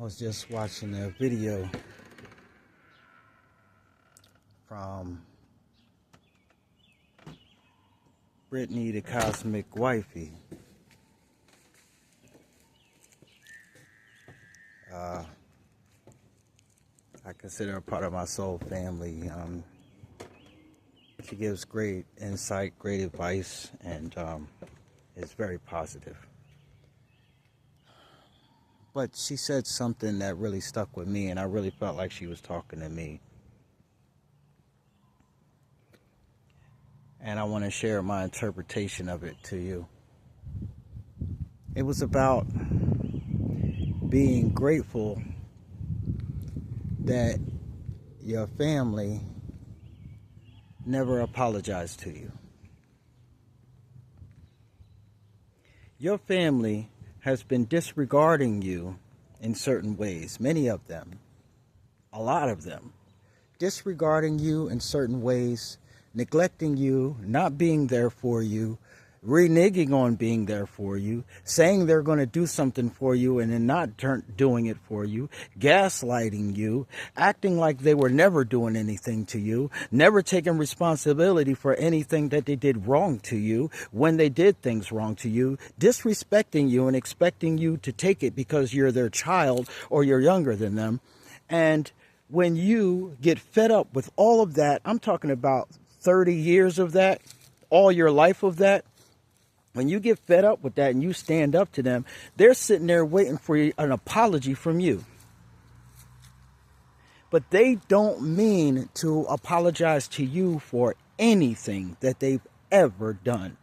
was just watching a video from Brittany the Cosmic Wifey. I consider her part of my soul family. She gives great insight, great advice, and is very positive. But she said something that really stuck with me, and I really felt like she was talking to me. And I want to share my interpretation of it to you. It was about being grateful that your family never apologized to you. Your family has been disregarding you in certain ways, many of them, a lot of them, disregarding you in certain ways, neglecting you, not being there for you, reneging on being there for you, saying they're going to do something for you and then not doing it for you, gaslighting you, acting like they were never doing anything to you, never taking responsibility for anything that they did wrong to you when they did things wrong to you, disrespecting you and expecting you to take it because you're their child or you're younger than them. And when you get fed up with all of that, I'm talking about 30 years of that, all your life of that, when you get fed up with that and you stand up to them, they're sitting there waiting for an apology from you. But they don't mean to apologize to you for anything that they've ever done.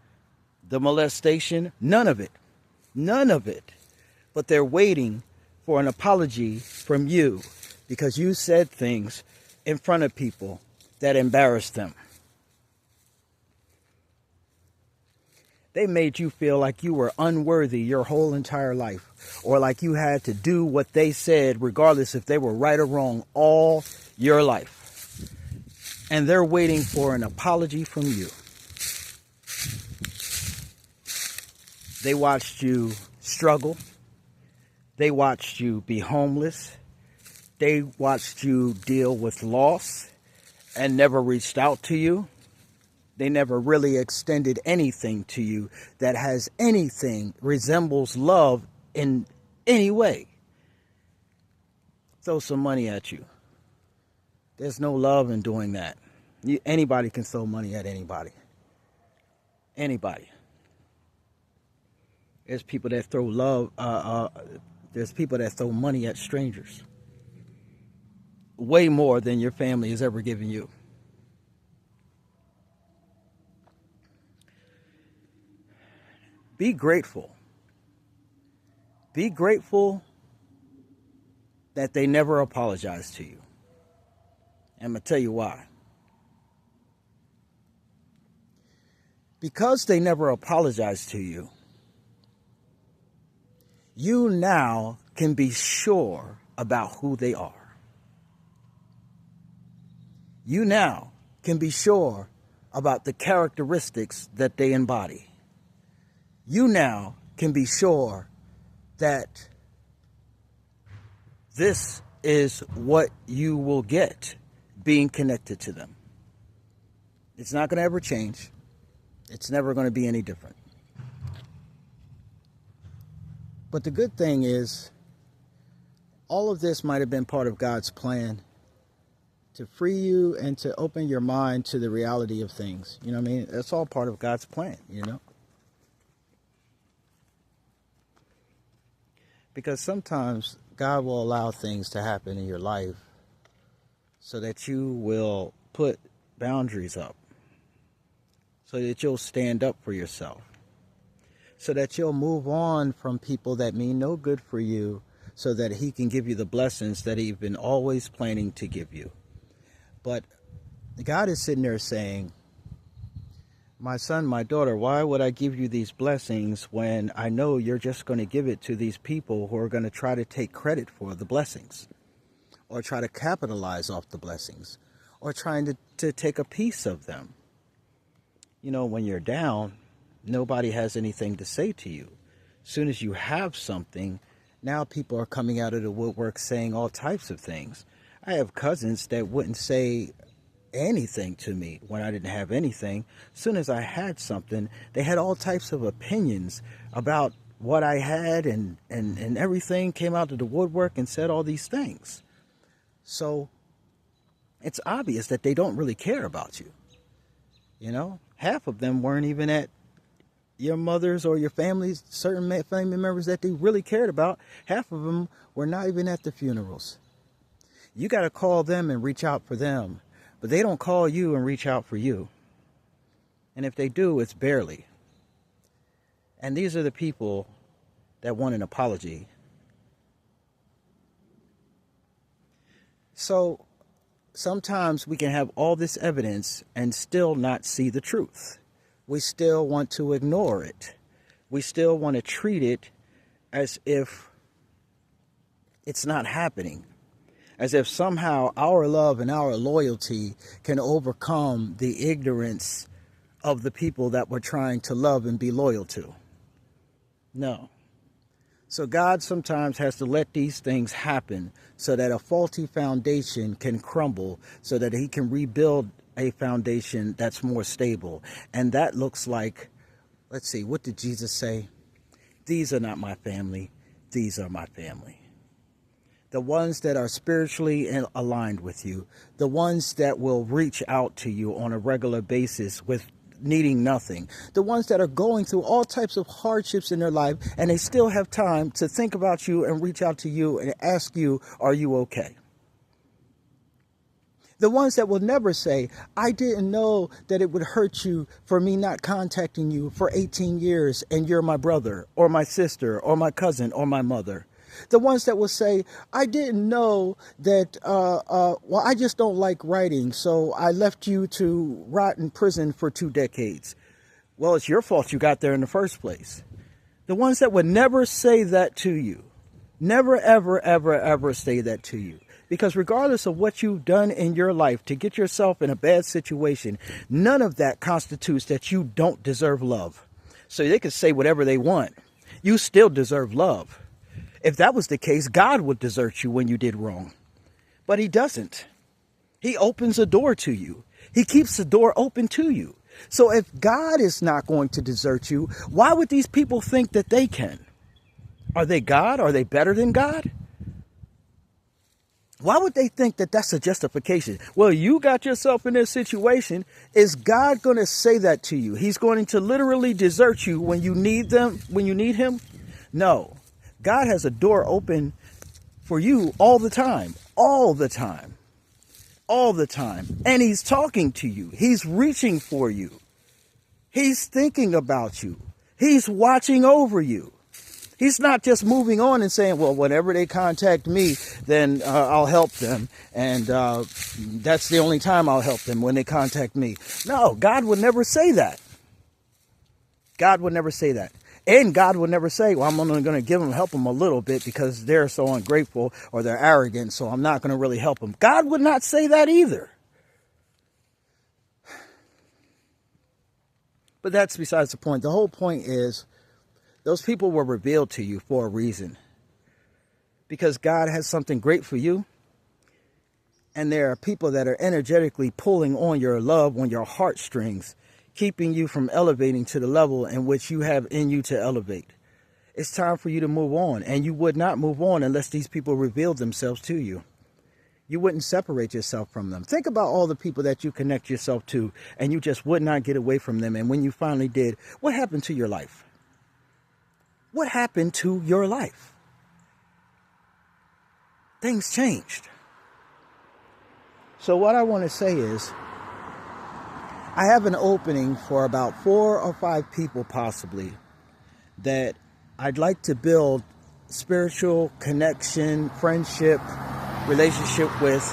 The molestation, none of it. None of it. But they're waiting for an apology from you because you said things in front of people that embarrassed them. They made you feel like you were unworthy your whole entire life, or like you had to do what they said, regardless if they were right or wrong, all your life. And they're waiting for an apology from you. They watched you struggle. They watched you be homeless. They watched you deal with loss and never reached out to you. They never really extended anything to you that has anything resembles love in any way. Throw some money at you. There's no love in doing that. Anybody can throw money at anybody. Anybody. There's people that throw there's people that throw money at strangers. Way more than your family has ever given you. Be grateful. Be grateful that they never apologized to you. And I'm going to tell you why. Because they never apologized to you, you now can be sure about who they are. You now can be sure about the characteristics that they embody. You now can be sure that this is what you will get being connected to them. It's not going to ever change. It's never going to be any different. But the good thing is, all of this might have been part of God's plan to free you and to open your mind to the reality of things. You know what I mean? That's all part of God's plan, you know? Because sometimes God will allow things to happen in your life so that you will put boundaries up, so that you'll stand up for yourself, so that you'll move on from people that mean no good for you, so that He can give you the blessings that He's been always planning to give you. But God is sitting there saying, my son, my daughter, why would I give you these blessings when I know you're just going to give it to these people who are going to try to take credit for the blessings, or try to capitalize off the blessings, or trying to take a piece of them? You know, when you're down, nobody has anything to say to you. As soon as you have something, Now people are coming out of the woodwork saying all types of things. I have cousins that wouldn't say anything to me when I didn't have anything. As soon as I had something, they had all types of opinions about what I had, and everything came out of the woodwork and said all these things. So it's obvious that they don't really care about you. You know, half of them weren't even at your mother's or your family's, certain family members that they really cared about. Half of them were not even at the funerals. You got to call them and reach out for them, but they don't call you and reach out for you. And if they do, it's barely. And these are the people that want an apology. So sometimes we can have all this evidence and still not see the truth. We still want to ignore it. We still want to treat it as if it's not happening. As if somehow our love and our loyalty can overcome the ignorance of the people that we're trying to love and be loyal to. No. So God sometimes has to let these things happen so that a faulty foundation can crumble, so that he can rebuild a foundation that's more stable. And that looks like, let's see, what did Jesus say? These are not my family. These are my family. The ones that are spiritually aligned with you, the ones that will reach out to you on a regular basis with needing nothing, the ones that are going through all types of hardships in their life and they still have time to think about you and reach out to you and ask you, are you okay? The ones that will never say, I didn't know that it would hurt you for me not contacting you for 18 years and you're my brother or my sister or my cousin or my mother. The ones that will say, I didn't know that, well, I just don't like writing, so I left you to rot in prison for 2 decades. Well, it's your fault you got there in the first place. The ones that would never say that to you, never, ever, ever, ever say that to you. Because regardless of what you've done in your life to get yourself in a bad situation, none of that constitutes that you don't deserve love. So they can say whatever they want. You still deserve love. If that was the case, God would desert you when you did wrong. But he doesn't. He opens a door to you. He keeps the door open to you. So if God is not going to desert you, why would these people think that they can? Are they God? Are they better than God? Why would they think that that's a justification? Well, you got yourself in this situation. Is God going to say that to you? He's going to literally desert you when you need them, when you need him? No. God has a door open for you all the time, all the time, all the time. And he's talking to you. He's reaching for you. He's thinking about you. He's watching over you. He's not just moving on and saying, well, whenever they contact me, then I'll help them. And that's the only time I'll help them, when they contact me. No, God would never say that. God would never say that. And God would never say, well, I'm only going to help them a little bit because they're so ungrateful or they're arrogant, so I'm not going to really help them. God would not say that either. But that's besides the point. The whole point is, those people were revealed to you for a reason. Because God has something great for you. And there are people that are energetically pulling on your love, on your heartstrings, keeping you from elevating to the level in which you have in you to elevate. It's time for you to move on. And you would not move on unless these people revealed themselves to you. You wouldn't separate yourself from them. Think about all the people that you connect yourself to and you just would not get away from them. And when you finally did, what happened to your life? What happened to your life? Things changed. So what I want to say is, I have an opening for about 4 or 5 people possibly that I'd like to build spiritual connection, friendship, relationship with,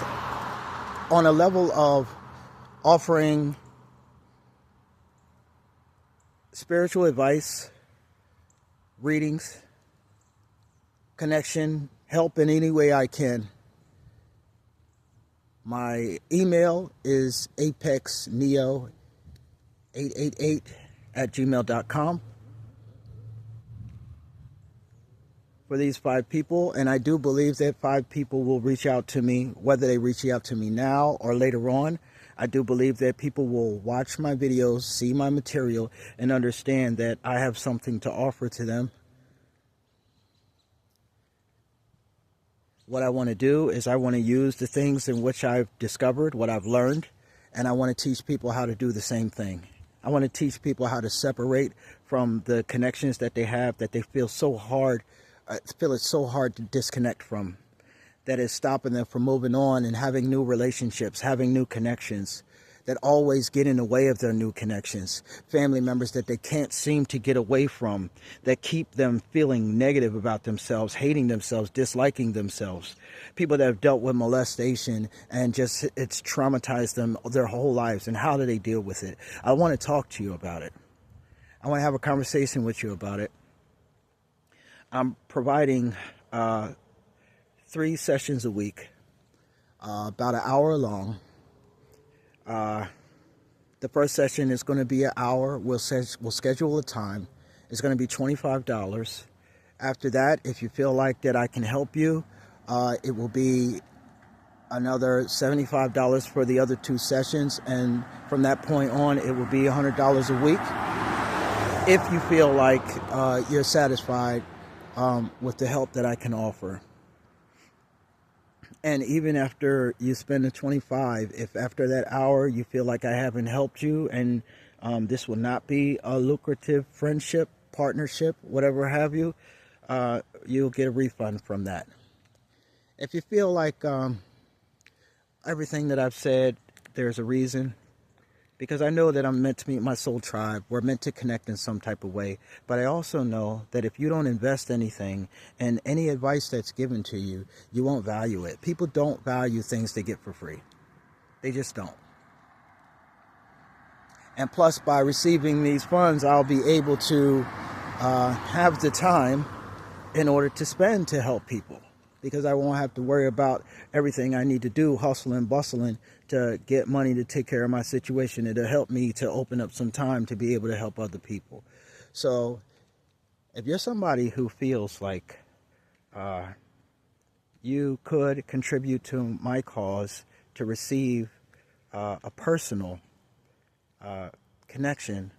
on a level of offering spiritual advice, readings, connection, help in any way I can. My email is apexneo888@gmail.com. for these 5 people, and I do believe that 5 people will reach out to me, whether they reach out to me now or later on. I do believe that people will watch my videos, see my material, and understand that I have something to offer to them. What I want to do is I want to use the things in which I've discovered, what I've learned, and I want to teach people how to do the same thing. I want to teach people how to separate from the connections that they have that they feel so hard, feel it's so hard to disconnect from, that is stopping them from moving on and having new relationships, having new connections that always get in the way of their new connections. Family members that they can't seem to get away from, that keep them feeling negative about themselves, hating themselves, disliking themselves. People that have dealt with molestation and just it's traumatized them their whole lives, and how do they deal with it? I want to talk to you about it. I want to have a conversation with you about it. I'm providing 3 sessions a week, about an hour long. The first session is going to be an hour. We'll schedule a time. It's going to be $25. After that, if you feel like that I can help you, it will be another $75 for the other 2 sessions. And from that point on, it will be $100 a week. If you feel like you're satisfied with the help that I can offer. And even after you spend the $25, if after that hour you feel like I haven't helped you and this will not be a lucrative friendship, partnership, whatever have you, you'll get a refund from that. If you feel like everything that I've said, there's a reason, because I know that I'm meant to meet my soul tribe. We're meant to connect in some type of way. But I also know that if you don't invest anything and any advice that's given to you, you won't value it. People don't value things they get for free. They just don't. And plus, by receiving these funds, I'll be able to have the time in order to spend to help people, because I won't have to worry about everything I need to do, hustling, bustling, to get money to take care of my situation. It'll help me to open up some time to be able to help other people. So if you're somebody who feels like you could contribute to my cause to receive a personal connection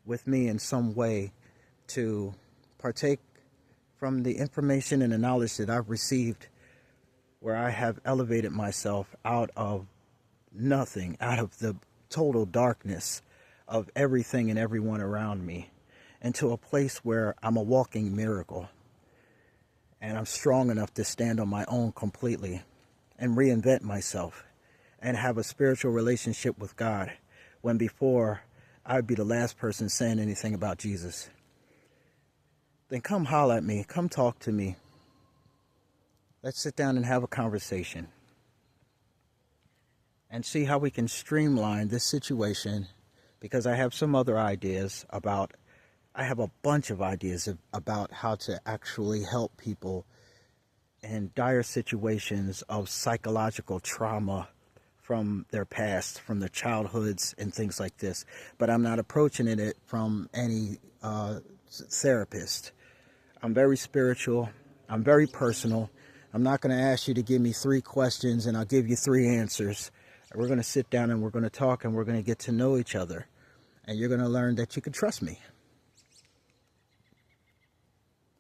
with me in some way, to partake from the information and the knowledge that I've received, where I have elevated myself out of nothing, out of the total darkness of everything and everyone around me, into a place where I'm a walking miracle, and I'm strong enough to stand on my own completely and reinvent myself and have a spiritual relationship with God, when before I'd be the last person saying anything about Jesus. Then come holler at me, come talk to me. Let's sit down and have a conversation and see how we can streamline this situation, because I have some other ideas about, I have a bunch of ideas about how to actually help people in dire situations of psychological trauma from their past, from their childhoods and things like this. But I'm not approaching it from any therapist. I'm very spiritual. I'm very personal. I'm not going to ask you to give me 3 questions and I'll give you 3 answers. We're going to sit down and we're going to talk and we're going to get to know each other. And you're going to learn that you can trust me.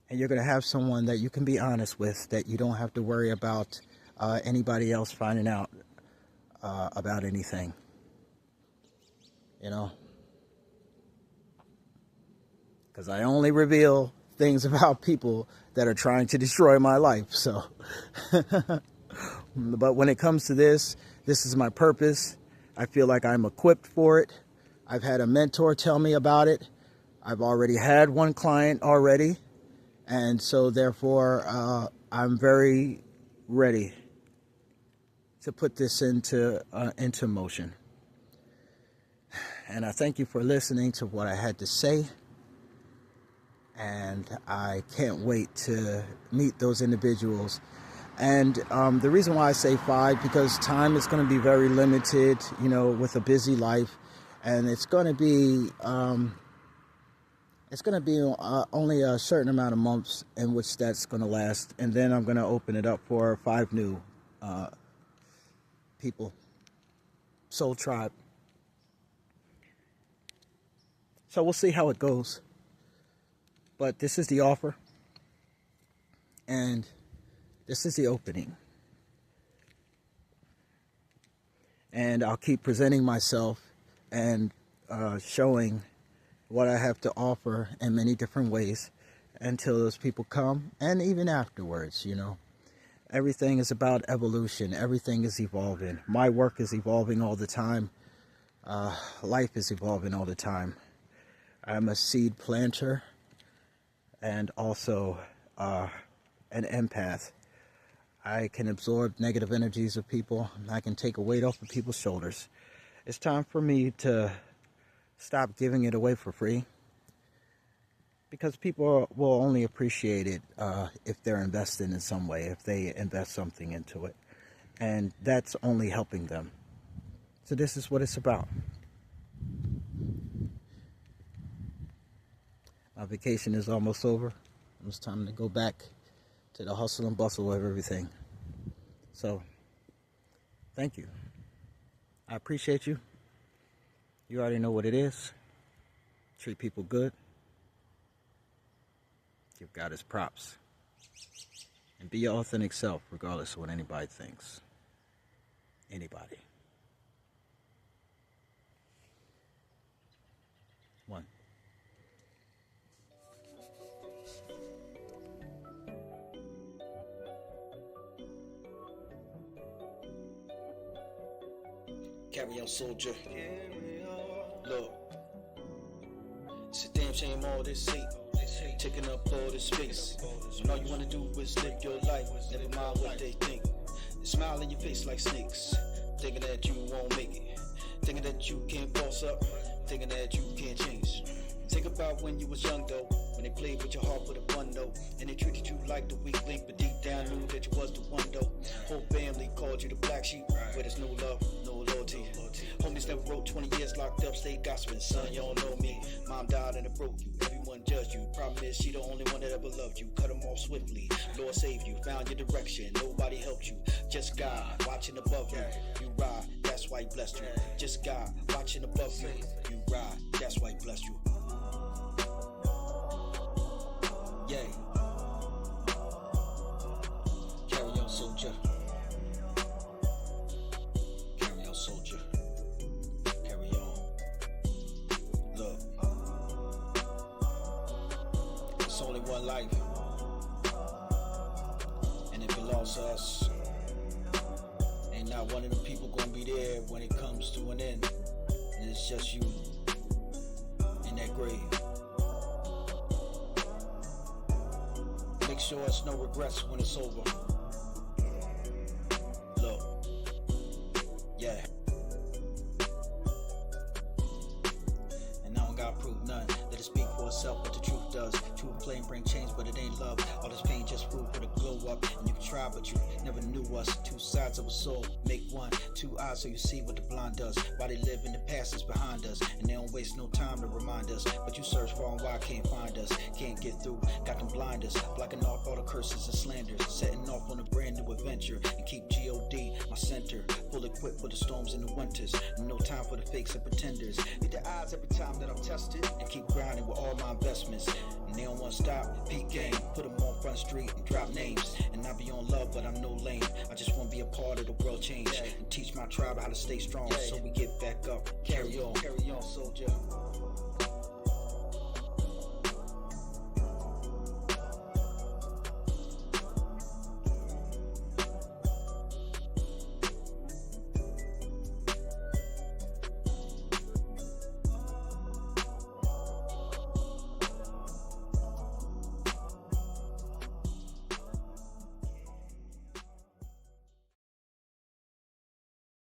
And you're going to have someone that you can be honest with, that you don't have to worry about anybody else finding out about anything. You know? Because I only reveal things about people that are trying to destroy my life. So, but when it comes to this is my purpose. I feel like I'm equipped for it. I've had a mentor tell me about it. I've already had one client already. And so therefore, I'm very ready to put this into motion. And I thank you for listening to what I had to say. And I can't wait to meet those individuals. And the reason why I say 5, because time is going to be very limited, you know, with a busy life. And it's going to be It's going to be only a certain amount of months in which that's going to last, and then I'm going to open it up for 5 new people. Soul Tribe. So we'll see how it goes. But this is the offer. And this is the opening. And I'll keep presenting myself and showing what I have to offer in many different ways until those people come, and even afterwards, you know. Everything is about evolution. Everything is evolving. My work is evolving all the time. Life is evolving all the time. I'm a seed planter and also an empath. I can absorb negative energies of people. I can take a weight off of people's shoulders. It's time for me to stop giving it away for free, because people will only appreciate it if they're invested in some way, if they invest something into it. And that's only helping them. So this is what it's about. My vacation is almost over. It's time to go back to the hustle and bustle of everything. So, thank you. I appreciate you. You already know what it is. Treat people good. Give God his props. And be your authentic self, regardless of what anybody thinks. Anybody. 1. Carry on, soldier. Look, it's a damn shame all this hate, taking up all this space. When all you wanna do is live your life, never mind what they think. They smile in your face like snakes, thinking that you won't make it, thinking that you can't boss up, thinking that you can't change. Think about when you was young though, when they played with your heart with a one note, and they treated you like the weak link, but deep down knew that you was the one though. Whole family called you the black sheep, where there's no love, no loyalty. Homies never wrote 20 years locked up, stay gossiping. Son, you don't know me. Mom died and it broke you. Everyone judged you. Problem is, she the only one that ever loved you. Cut them off swiftly. Lord saved you. Found your direction. Nobody helped you. Just God watching above you. You ride. That's why he blessed you. Just God watching above you. You ride. That's why he blessed you. Yeah. Carry on, soldier. Carry on, soldier. Carry on. Look, it's only one life, and it belongs to us. Ain't not one of the people gonna be there when it comes to an end, and it's just you in that grave. Make sure it's no regrets when it's over. Look, yeah. And I don't gotta prove none. Let it speak for itself, what the truth does. True and plain bring change, but it ain't love. All this pain just prove for the glow up. And you can try, but you never knew us. Two sides of a soul, make one. Two eyes so you see what the blind does. Why they live in the past is behind us, and they don't waste no time to remind us. But you search far and wide, can't find us. Can't get through, got them blinders. Blocking off all the curses and slanders. Setting off on a brand new adventure. And keep G.O.D. my center. Full equipped for the storms and the winters. And no time for the fakes and pretenders. Hit the odds every time that I'm tested. And keep grinding with all my investments. And they don't want to stop, peak game. Put them on front street and drop names. And I be on love, but I'm no lame. I just want to be a part of the world change. And teach my tribe how to stay strong, so we get back up. Carry on, soldier.